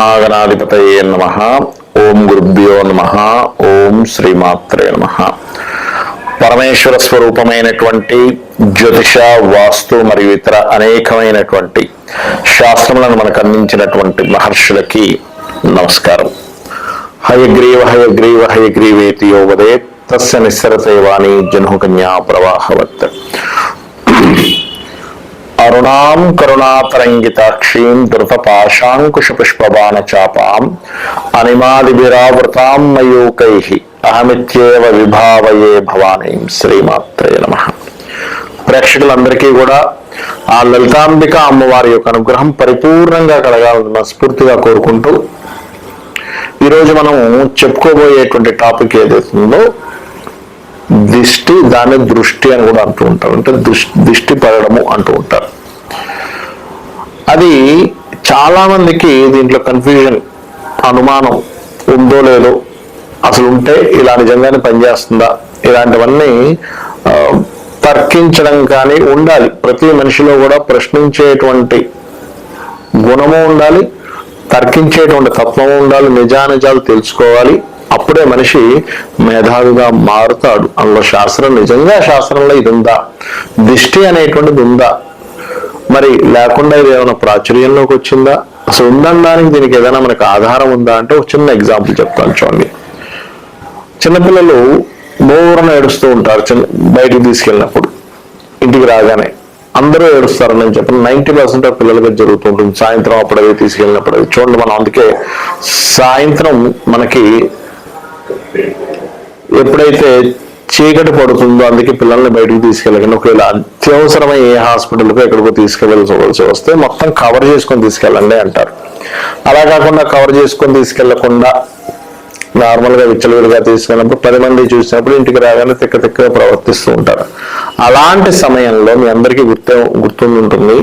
మహాగణాధిపతయే నమః. ఓం గురుభ్యో నమః. ఓం శ్రీమాత్రే నమః. పరమేశ్వర స్వరూపమైనటువంటి జ్యోతిష, వాస్తు మరియు ఇతర అనేకమైనటువంటి శాస్త్రములను మనకు అందించినటువంటి మహర్షులకి నమస్కారం. హయగ్రీవ హయగ్రీవ హయగ్రీవేతి యో వదేత్ తస్య నిస్సరతే వాణి జన్హుకన్యా ప్రవాహవత్. అరుణాం కరుణాతరంగితాక్షీం ధృతపాశాంకుశపుష్పబాణ చాపాం అనిమాదిభిరావృతాం మయూకైః అహమిత్యేవ విభావయే భవానీం. శ్రీమాత్రే నమః. ప్రేక్షకులందరికీ కూడా ఆ లలితాంబిక అమ్మవారి యొక్క అనుగ్రహం పరిపూర్ణంగా కలగాలని మనస్ఫూర్తిగా కోరుకుంటూ ఈరోజు మనం చెప్పుకోబోయేటువంటి టాపిక్ ఏదైతుందో దిష్టి, దాన్ని దృష్టి అని కూడా అంటూ ఉంటారు. అంటే దిష్టి పడడము అంటూ ఉంటారు. అది చాలా మందికి దీంట్లో కన్ఫ్యూజన్, అనుమానం ఉందో లేదో, అసలు ఉంటే ఇలా నిజంగానే పనిచేస్తుందా, ఇలాంటివన్నీ తర్కించడం కానీ ఉండాలి. ప్రతి మనిషిలో కూడా ప్రశ్నించేటువంటి గుణము ఉండాలి, తర్కించేటువంటి తత్వము ఉండాలి, నిజానిజాలు తెలుసుకోవాలి. అప్పుడే మనిషి మేధావిగా మారుతాడు. అందులో శాస్త్రం, నిజంగా శాస్త్రంలో ఇది ఉందా, దిష్టి అనేటువంటిది ఉందా, మరి లేకుండా ఇది ఏమైనా ప్రాచుర్యంలోకి వచ్చిందా, అసలు ఉందనడానికి దీనికి ఏదైనా మనకు ఆధారం ఉందా అంటే ఒక చిన్న ఎగ్జాంపుల్ చెప్తాను చూడండి. చిన్నపిల్లలు బోరన ఏడుస్తూ ఉంటారు. బయటికి తీసుకెళ్ళినప్పుడు ఇంటికి రాగానే అందరూ ఏడుస్తారని నేను చెప్పిన 90% ఆఫ్ పిల్లలకి జరుగుతూ ఉంటుంది. సాయంత్రం అప్పుడు అవి తీసుకెళ్ళినప్పుడు అది చూడండి. మనం అందుకే సాయంత్రం మనకి ఎప్పుడైతే చీకటి పడుతుందో అందుకే పిల్లల్ని బయటకు తీసుకెళ్ళకండి. ఒకవేళ అత్యవసరమై ఏ హాస్పిటల్కి ఎక్కడికో తీసుకెళ్ళవలసి వస్తే మొత్తం కవర్ చేసుకొని తీసుకెళ్ళండి అంటారు. అలా కాకుండా కవర్ చేసుకొని తీసుకెళ్లకుండా నార్మల్గా విచ్చలవిడిగా తీసుకెళ్ళినప్పుడు 10 మంది చూసినప్పుడు ఇంటికి రాగానే తిక్కగా ప్రవర్తిస్తూ ఉంటారు. అలాంటి సమయంలో మీ అందరికీ గుర్తుంటుంది,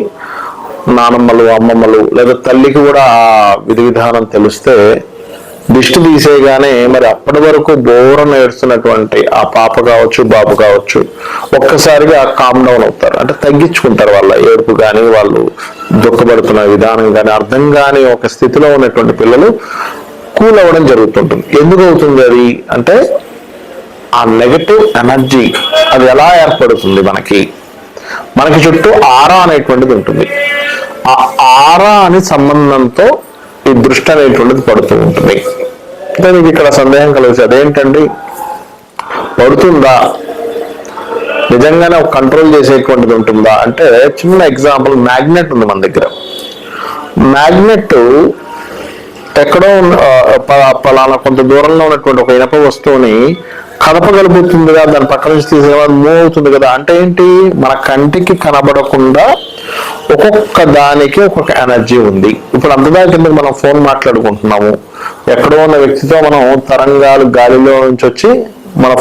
నానమ్మలు, అమ్మమ్మలు లేదా తల్లికి కూడా ఆ విధి విధానం తెలిస్తే దిష్టి తీసేయగానే మరి అప్పటి వరకు బోరను ఏడుస్తున్నటువంటి ఆ పాప కావచ్చు, బాబు కావచ్చు, ఒక్కసారిగా కామ్ డౌన్ అవుతారు. అంటే తగ్గించుకుంటారు. వాళ్ళ ఏడుపు కానీ, వాళ్ళు దుఃఖపడుతున్న విధానం కానీ అర్థం కాని ఒక స్థితిలో ఉన్నటువంటి పిల్లలు కూల్ అవ్వడం జరుగుతుంటుంది. ఎందుకు అవుతుంది అది అంటే ఆ నెగటివ్ ఎనర్జీ అది ఎలా ఏర్పడుతుంది, మనకి చుట్టూ ఆరా అనేటువంటిది ఉంటుంది. ఆ ఆరా అని సంబంధంతో ఈ దృష్టి అనేటువంటిది పడుతూ ఉంటుంది. అంటే మీకు ఇక్కడ సందేహం కలిగి అదేంటండి, పడుతుందా, నిజంగానే ఒక కంట్రోల్ చేసేటువంటిది ఉంటుందా అంటే చిన్న ఎగ్జాంపుల్, మ్యాగ్నెట్ ఉంది మన దగ్గర. మ్యాగ్నెట్ ఎక్కడో పలానా కొంత దూరంలో ఉన్నటువంటి ఒక ఇనప వస్తువుని కదపగలుగుతుంది కదా, దాని పక్క నుంచి తీసేవాడు మూవ్ అవుతుంది కదా. అంటే ఏంటి, మన కంటికి కనబడకుండా ఒక్కొక్క దానికి ఒక్కొక్క ఎనర్జీ ఉంది. ఇప్పుడు అంతదా కింద మనం ఫోన్ మాట్లాడుకుంటున్నాము, ఎక్కడో ఉన్న వ్యక్తితో మనం తరంగాలు గాలిలో నుంచి వచ్చి మన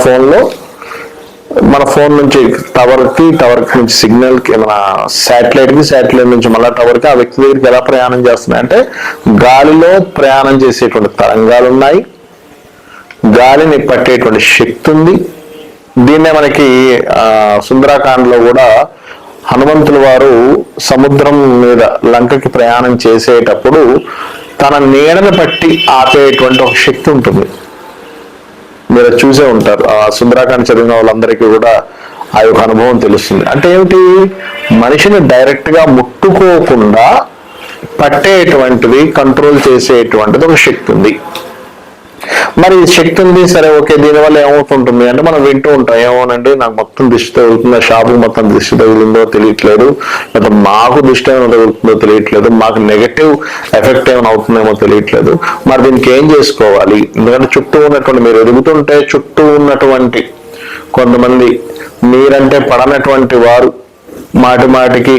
ఫోన్ నుంచి టవర్ నుంచి సిగ్నల్కి, మన శాటిలైట్ నుంచి మళ్ళీ టవర్కి, ఆ వ్యక్తి దగ్గరికి ఎలా ప్రయాణం చేస్తున్నాయి అంటే గాలిలో ప్రయాణం చేసేటువంటి తరంగాలు ఉన్నాయి, గాలిని పట్టేటువంటి శక్తి ఉంది. దీన్నే మనకి సుందరాకాండలో కూడా హనుమంతుల వారు సముద్రం మీద లంకకి ప్రయాణం చేసేటప్పుడు తన నీడని పట్టి ఆపేటువంటి ఒక శక్తి ఉంటుంది. మీరు చూసే ఉంటారు. ఆ సుందరాకాండ చదివిన వాళ్ళందరికీ కూడా ఆ యొక్క అనుభవం తెలుస్తుంది. అంటే ఏమిటి, మనిషిని డైరెక్ట్ గా ముట్టుకోకుండా పట్టేటువంటిది, కంట్రోల్ చేసేటువంటిది ఒక శక్తి ఉంది. మరి శక్తి ఉంది, సరే ఓకే, దీనివల్ల ఏమవుతుంటుంది అంటే మనం వింటూ ఉంటాం, ఏమోనండి నాకు మొత్తం దిష్టి తగులుతుందో, షాపు మొత్తం దిష్టి తగులుందో తెలియట్లేదు, లేదా మాకు దిష్టి ఏమైనా తగులుతుందో తెలియట్లేదు, మాకు నెగటివ్ ఎఫెక్ట్ ఏమైనా అవుతుందేమో తెలియట్లేదు. మరి దీనికి ఏం చేసుకోవాలి? ఎందుకంటే చుట్టూ ఉన్నటువంటి, మీరు ఎదుగుతుంటే చుట్టూ ఉన్నటువంటి కొంతమంది మీరంటే పడనటువంటి వారు మాటికి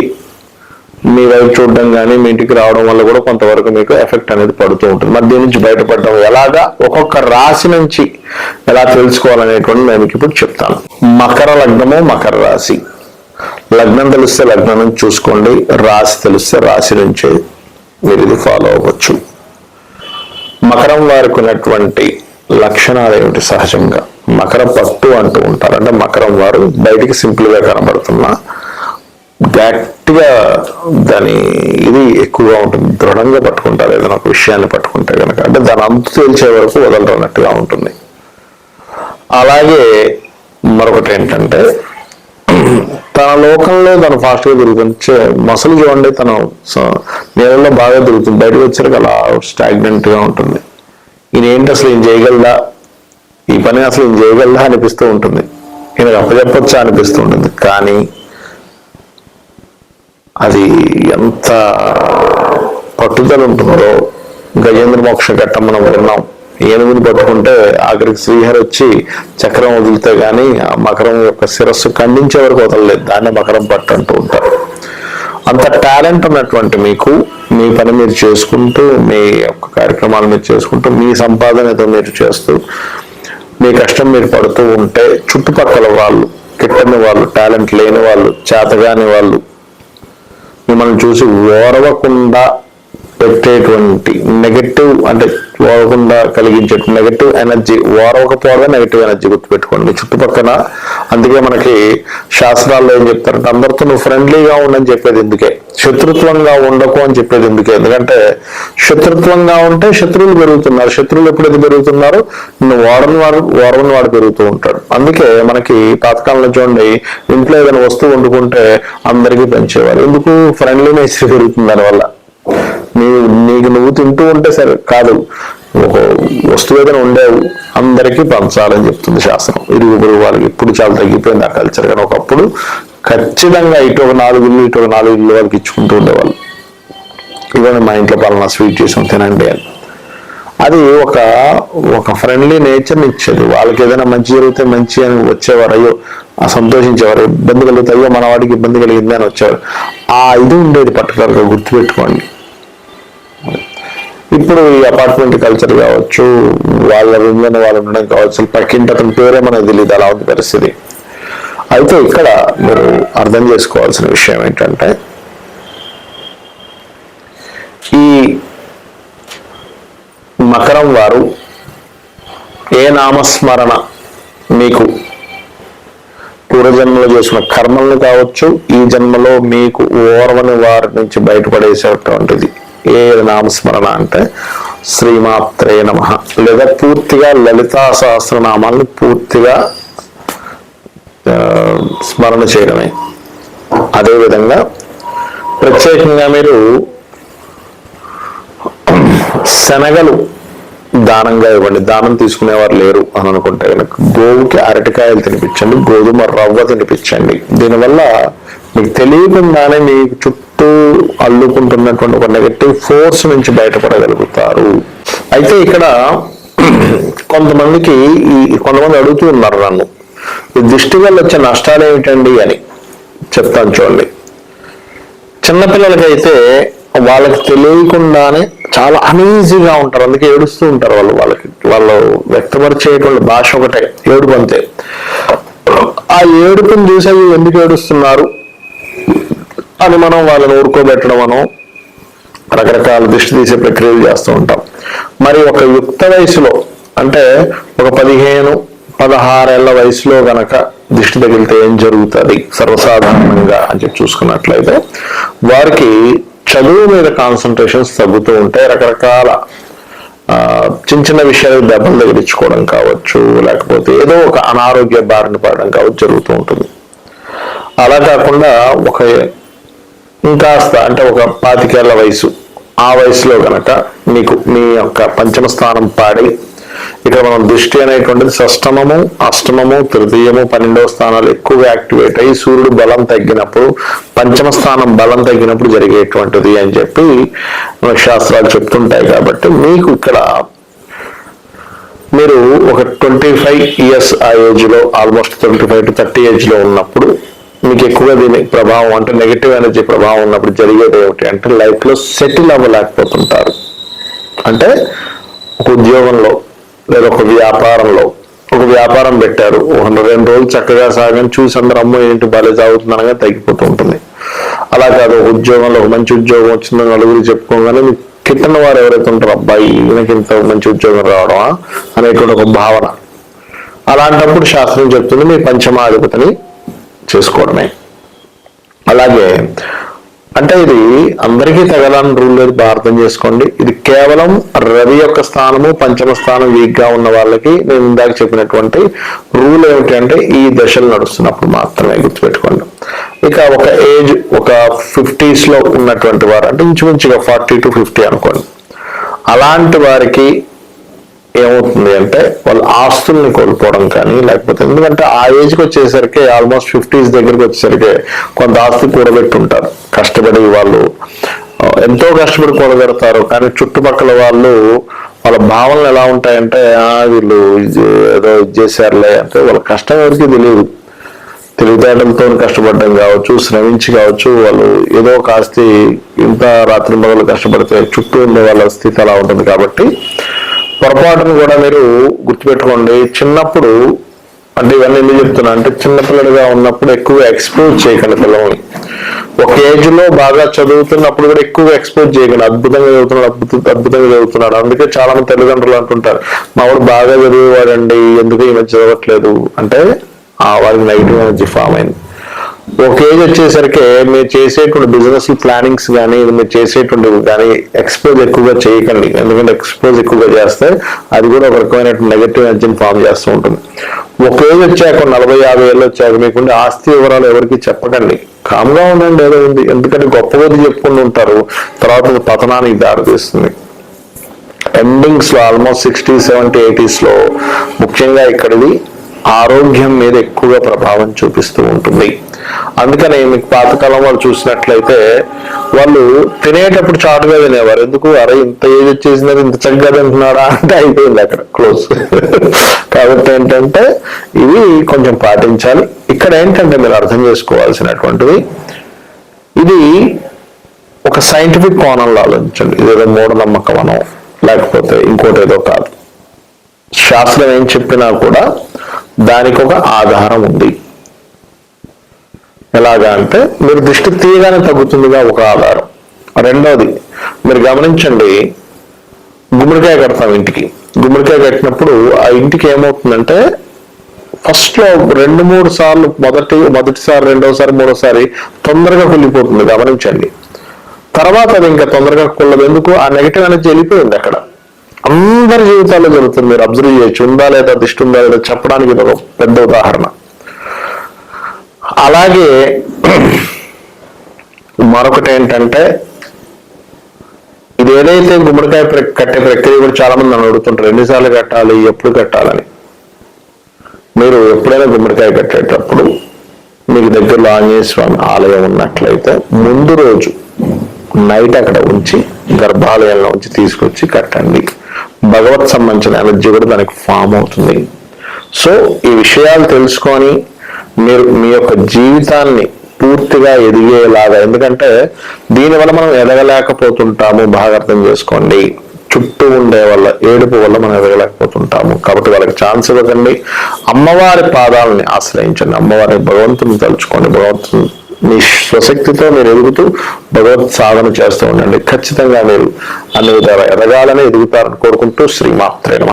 మీ వైపు చూడడం కానీ మీ ఇంటికి రావడం వల్ల కూడా కొంతవరకు మీకు ఎఫెక్ట్ అనేది పడుతూ ఉంటుంది. మరి దీని నుంచి బయటపడడం ఎలాగా, ఒక్కొక్క రాశి నుంచి ఎలా తెలుసుకోవాలనేటువంటి నేను మీకు ఇప్పుడు చెప్తాను. మకర లగ్నము, మకర రాశి. లగ్నం తెలిస్తే లగ్నం నుంచి చూసుకోండి, రాశి తెలిస్తే రాశి నుంచి మీరు ఇది ఫాలో అవ్వచ్చు. మకరం వారికి ఉన్నటువంటి లక్షణాలు ఏమిటి? సహజంగా మకర పట్టు అంటూ ఉంటారు. అంటే మకరం వారు బయటికి సింపుల్ గా కనబడుతున్నా గట్టిగా దాని ఇది ఎక్కువగా ఉంటుంది, దృఢంగా పట్టుకుంటారు ఏదైనా ఒక విషయాన్ని పట్టుకుంటే కనుక, అంటే దాని అంతు తేల్చే వరకు వదలరన్నట్టుగా ఉంటుంది. అలాగే మరొకటి ఏంటంటే తన లోకంలో తను ఫాస్ట్గా తిరుగుతుంది. మసలు చూడండి, తను నీళ్ళలో బాగా తిరుగుతుంది, బయటకు వచ్చారు అలా స్టాగ్నెంట్ గా ఉంటుంది. ఈయన ఏంటి అసలు ఈయన చేయగలదా, ఈ పని అసలు ఈయన చేయగలదా అనిపిస్తూ ఉంటుంది, ఈయనకు అప్పచెప్పొచ్చా అనిపిస్తూ ఉంటుంది. కానీ అది ఎంత పట్టుదల ఉంటుందో, గజేంద్ర మోక్ష ఘట్టం మనం విన్నాం. ఏనుగుని పట్టుకుంటే ఆఖరికి శ్రీహరి వచ్చి చక్రం వదిలితే గాని ఆ మకరం యొక్క శిరస్సు ఖండించే వరకు వదలలేదు, దాన్ని మకరం పట్టు అంటూ ఉంటారు. అంత టాలెంట్ ఉన్నటువంటి మీకు మీ పని మీరు చేసుకుంటూ, మీ యొక్క కార్యక్రమాలు మీరు చేసుకుంటూ, మీ సంపాదనతో మీరు చేస్తూ, మీ కష్టం మీరు పడుతూ ఉంటే చుట్టుపక్కల వాళ్ళు, కిట్టని వాళ్ళు, టాలెంట్ లేని వాళ్ళు, చేతగాని వాళ్ళు మిమ్మల్ని చూసి ఓరవకుండా పెట్టేటువంటి నెగటివ్, అంటే ఓరవకుండా కలిగించే నెగటివ్ ఎనర్జీ, ఓరవకపోవడమే నెగటివ్ ఎనర్జీ, గుర్తుపెట్టుకోండి మీ చుట్టుపక్కల. అందుకే మనకి శాస్త్రాల్లో ఏం చెప్తారంటే అందరితో నువ్వు ఫ్రెండ్లీగా ఉండని చెప్పేది ఎందుకే, శత్రుత్వంగా ఉండకు అని చెప్పేది ఎందుకే. ఎందుకంటే శత్రుత్వంగా ఉంటే శత్రువులు పెరుగుతున్నారు, శత్రువులు ఎప్పుడైతే పెరుగుతున్నారు నువ్వు ఓరవని వాడు పెరుగుతూ ఉంటాడు. అందుకే మనకి పాతకాలంలో చూడండి, ఇంట్లో ఏదైనా వస్తువు వండుకుంటే అందరికీ పెంచేవారు, ఎందుకు ఫ్రెండ్లీనెస్ పెరుగుతుంది దానివల్ల. నీకు నువ్వు తింటూ ఉంటే సరే కాదు, ఒక వస్తువు ఏదైనా ఉండేవు అందరికీ పంచాలని చెప్తుంది శాస్త్రం. ఇరుగు పొరుగు వాళ్ళకి ఇప్పుడు చాలా తగ్గిపోయింది ఆ కల్చర్, కానీ ఒకప్పుడు ఖచ్చితంగా ఇటు ఒక 4 ఇల్లు ఇటు ఒక 4 ఇల్లు వాళ్ళకి ఇచ్చుకుంటూ ఉండేవాళ్ళు. ఇవన్నీ మా ఇంట్లో పలానా స్వీట్ చేసాం తినండి అని. అది ఒక ఫ్రెండ్లీ నేచర్ని ఇచ్చేది. వాళ్ళకి ఏదైనా మంచి జరిగితే మంచి అని వచ్చేవారు, అయ్యో సంతోషించేవారు, ఇబ్బంది కలిగితే అయ్యో మన వాడికి ఇబ్బంది కలిగింది అని వచ్చేవారు. ఆ ఇది ఉండేది పర్టికులర్గా, గుర్తుపెట్టుకోండి. ఇప్పుడు ఈ అపార్ట్మెంట్ కల్చర్ కావచ్చు, వాళ్ళ రూమ్లోనే వాళ్ళు ఉండడం కావచ్చు, పక్కింటి అతని పేరే మనకు తెలియదు, అలా ఉంది పరిస్థితి. అయితే ఇక్కడ మీరు అర్థం చేసుకోవాల్సిన విషయం ఏంటంటే, ఈ మకరం వారు ఏ నామస్మరణ మీకు పూర్వజన్మలో చేసిన కర్మల్ని కావచ్చు, ఈ జన్మలో మీకు ఓర్వని వారి నుంచి బయటపడేసేటువంటిది ఏ నామస్మరణ అంటే శ్రీమాత్రే నమః, లేదా పూర్తిగా లలితా సహస్రనామాలను పూర్తిగా స్మరణ చేయడమే. అదేవిధంగా ప్రత్యేకంగా మీరు శనగలు దానంగా ఇవ్వండి. దానం తీసుకునేవారు లేరు అని అనుకుంటే కనుక గోవుకి అరటికాయలు తినిపించండి, గోధుమ రవ్వ తినిపించండి. దీనివల్ల మీకు తెలియకుండానే మీకు చుట్టూ అల్లుకుంటున్నటువంటి ఒక నెగటివ్ ఫోర్స్ నుంచి బయటపడగలుగుతారు. అయితే ఇక్కడ కొంతమంది అడుగుతూ ఉన్నారు నన్ను, ఈ దిష్టి వల్ల వచ్చే నష్టాలు ఏమిటండి అని చెప్తాను చూడండి. చిన్నపిల్లలకైతే వాళ్ళకి తెలియకుండానే చాలా అనీజీగా ఉంటారు, అందుకే ఏడుస్తూ ఉంటారు వాళ్ళు వ్యక్తపరిచేటువంటి భాష ఒకటే ఏడుపు అంతే. ఆ ఏడుపుని చూసే ఎందుకు ఏడుస్తున్నారు అని మనం వాళ్ళని ఊరుకోబెట్టడం మనం రకరకాల దిష్టి తీసే ప్రక్రియలు చేస్తూ ఉంటాం. మరి ఒక యుక్త వయసులో అంటే ఒక 15-16 ఏళ్ల వయసులో గనక దిష్టి తగిలితే ఏం జరుగుతుంది సర్వసాధారణంగా అని చెప్పి చూసుకున్నట్లయితే, వారికి చదువు మీద కాన్సన్ట్రేషన్స్ తగ్గుతూ ఉంటాయి. రకరకాల చిన్న చిన్న విషయాలు దెబ్బలు తగిలించుకోవడం కావచ్చు, లేకపోతే ఏదో ఒక అనారోగ్య బారిన పడడం కావచ్చు జరుగుతూ ఉంటుంది. అలా కాకుండా ఇంకాస్త అంటే ఒక 25 ఏళ్ల వయసు, ఆ వయసులో గనక మీకు మీ యొక్క పంచమ స్థానం పాడి, ఇక్కడ మనం దృష్టి అనేటువంటిది షష్టమము, అష్టమము, తృతీయము, 12వ స్థానాలు ఎక్కువగా యాక్టివేట్ అయ్యి సూర్యుడు బలం తగ్గినప్పుడు, పంచమ స్థానం బలం తగ్గినప్పుడు జరిగేటువంటిది అని చెప్పి మనకు శాస్త్రాలు చెప్తుంటాయి. కాబట్టి మీకు ఇక్కడ మీరు ఒక 25 ఇయర్స్ ఆ ఏజ్ లో, ఆల్మోస్ట్ 25 to 30 ఏజ్ లో ఉన్నప్పుడు మీకు ఎక్కువగా దీని ప్రభావం అంటే నెగిటివ్ ఎనర్జీ ప్రభావం ఉన్నప్పుడు జరిగేది ఏమిటి అంటే లైఫ్ లో సెటిల్ అవ్వలేకపోతుంటారు. అంటే ఒక ఉద్యోగంలో లేదా ఒక వ్యాపారం పెట్టారు, 2 రోజులు చక్కగా సాగని చూసి అందరూ అమ్మో ఏంటి బాగా సాగుతుందనగా తగ్గిపోతూ ఉంటుంది. అలా కాదు, ఒక ఉద్యోగంలో ఒక మంచి ఉద్యోగం వచ్చిందని నలుగురు చెప్పుకోగానే మీకు కిట్టన వారు ఎవరైతే ఉంటారో అబ్బాయి ఈయనకి ఇంత మంచి ఉద్యోగం రావడమా అనేటువంటి ఒక భావన. అలాంటప్పుడు శాస్త్రం చెప్తుంది మీ పంచమాధిపతిని చేసుకోవడమే. అలాగే అంటే ఇది అందరికీ తగలని రూల్ లేదు, బాగా అర్థం చేసుకోండి. ఇది కేవలం రవి యొక్క స్థానము పంచమ స్థానం వీక్ గా ఉన్న వాళ్ళకి నేను ఇందాక చెప్పినటువంటి రూల్ ఏమిటి అంటే ఈ దశలు నడుస్తున్నప్పుడు మాత్రమే గుర్తుపెట్టుకోండి. ఇక ఒక ఏజ్ ఒక 50s లో ఉన్నటువంటి వారు అంటే ఇంచుమించుగా 40 to 50 అనుకోండి, అలాంటి వారికి ఏమవుతుంది అంటే వాళ్ళు ఆస్తుల్ని కోల్పోవడం కానీ లేకపోతే ఎందుకంటే ఆ ఏజ్కి వచ్చేసరికి ఆల్మోస్ట్ 50s దగ్గరికి వచ్చేసరికి కొంత ఆస్తి కూడబెట్టుంటారు కష్టపడి, వాళ్ళు ఎంతో కష్టపడి కూడబెడతారు. కానీ చుట్టుపక్కల వాళ్ళు వాళ్ళ భావనలు ఎలా ఉంటాయంటే వీళ్ళు ఏదో ఇది చేశారులే అంటే వాళ్ళ కష్టం ఎవరికి తెలియదు. తెలివితేటలతో కష్టపడడం కావచ్చు, శ్రమించి కావచ్చు, వాళ్ళు ఏదో ఒక ఆస్తి ఇంత రాత్రి మొదలు కష్టపడితే చుట్టూ ఉండే వాళ్ళ స్థితి అలా ఉంటుంది. కాబట్టి పొరపాటును కూడా మీరు గుర్తుపెట్టుకోండి. చిన్నప్పుడు అంటే ఇవన్నీ ఎందుకు చెప్తున్నా అంటే చిన్నపిల్లడిగా ఉన్నప్పుడు ఎక్కువగా ఎక్స్పోజ్ చేయకండి పిల్లల్ని. ఒక ఏజ్ లో బాగా చదువుతున్నప్పుడు కూడా ఎక్కువగా ఎక్స్పోజ్ చేయకండి. అద్భుతంగా చదువుతున్నాడు. అందుకే చాలా మంది తల్లిదండ్రులు అంటుంటారు మా వాడు బాగా చదివేవాడండి ఎందుకు ఈ మధ్య చదవట్లేదు అంటే వారికి నెగిటివ్ ఎనర్జీ ఫామ్ అయింది. ఒక ఏజ్ వచ్చేసరికి మీరు చేసేటువంటి బిజినెస్ ప్లానింగ్స్ కానీ మీరు చేసేటువంటివి కానీ ఎక్స్పోజ్ ఎక్కువగా చేయకండి. ఎందుకంటే ఎక్స్పోజ్ ఎక్కువగా చేస్తే అది కూడా ఒక రకమైన నెగటివ్ ఎనర్జీని ఫామ్ చేస్తూ ఉంటుంది. ఒక ఏజ్ వచ్చాక 40-50 ఏళ్ళు వచ్చాక మీకుండే ఆస్తి వివరాలు ఎవరికి చెప్పకండి. కామ్గా ఉండండి, ఏదో ఉంది. ఎందుకంటే గొప్ప కొద్ది చెప్పుకుంటూ ఉంటారు, తర్వాత పతనానికి దారితీస్తుంది. ఎండింగ్స్ లో ఆల్మోస్ట్ 60s, 70s, 80s లో ముఖ్యంగా ఇక్కడిది ఆరోగ్యం మీద ఎక్కువగా ప్రభావం చూపిస్తూ ఉంటుంది. అందుకని మీకు పాతకాలం వాళ్ళు చూసినట్లయితే వాళ్ళు తినేటప్పుడు చాటుగా తినేవారు. ఎందుకు అరే ఇంత ఏజ్ వచ్చేసిందని ఇంత చక్కగా తింటున్నాడా అంటే అయిపోయింది అక్కడ క్లోజ్. కాబట్టి ఏంటంటే ఇవి కొంచెం పాటించాలి. ఇక్కడ ఏంటంటే మీరు అర్థం చేసుకోవాల్సినటువంటిది ఇది ఒక సైంటిఫిక్ కోణంలో ఆలోచించండి. ఇదేదో మూఢనమ్మకం అనో లేకపోతే ఇంకోటి ఏదో కాదు. శాస్త్రం ఏం చెప్పినా కూడా దానికి ఒక ఆధారం ఉంది. ఎలాగా అంటే మీరు దృష్టి తీయగానే తగ్గుతుందిగా ఒక ఆధారం. రెండోది మీరు గమనించండి, గుమ్మడికాయ కడతాం ఇంటికి. గుమ్మడికాయ కట్టినప్పుడు ఆ ఇంటికి ఏమవుతుందంటే ఫస్ట్ లో 2-3 సార్లు మొదటిసారి రెండోసారి మూడోసారి తొందరగా కుళ్ళిపోతుంది, గమనించండి. తర్వాత అది ఇంకా తొందరగా కుళ్ళదు. ఎందుకు? ఆ నెగిటివ్ అనేది వెళ్ళిపోయింది అక్కడ. అందరి జీవితాల్లో జరుగుతుంది. మీరు అబ్జర్వ్ చేయొచ్చు. ఉందా లేదా దిష్టి ఉందా లేదా చెప్పడానికి ఇది ఒక పెద్ద ఉదాహరణ. అలాగే మరొకటి ఏంటంటే ఇది ఏదైతే గుమ్మడికాయ కట్టే ప్రక్రియ కూడా చాలా మంది నన్ను అడుగుతుంటారు ఎన్నిసార్లు కట్టాలి, ఎప్పుడు కట్టాలని. మీరు ఎప్పుడైనా గుమ్మడికాయ కట్టేటప్పుడు మీకు దగ్గరలో ఆంజనేయ స్వామి ఆలయం ఉన్నట్లయితే ముందు రోజు నైట్ అక్కడ ఉంచి గర్భాలయంలో ఉంచి తీసుకొచ్చి కట్టండి. భగవత్ సంబంధించిన ఎనర్జీ కూడా దానికి ఫామ్ అవుతుంది. సో ఈ విషయాలు తెలుసుకొని మీరు మీ యొక్క జీవితాన్ని పూర్తిగా ఎదిగేలాగా, ఎందుకంటే దీనివల్ల మనం ఎదగలేకపోతుంటాము, బాగా అర్థం చేసుకోండి. చుట్టూ ఉండే వాళ్ళ ఏడుపు వల్ల మనం ఎదగలేకపోతుంటాము. కాబట్టి వాళ్ళకి ఛాన్స్ ఇవ్వకండి. అమ్మవారి పాదాలని ఆశ్రయించండి. అమ్మవారి భగవంతుని తలుచుకోండి. భగవంతుని మీ స్వశక్తితో మీరు ఎదుగుతూ భగవత్ సాధన చేస్తూ ఉండండి. ఖచ్చితంగా మీరు అన్ని విధాలు ఎదగాలని ఎదుగుతారని కోరుకుంటూ శ్రీమాత్రే నమః.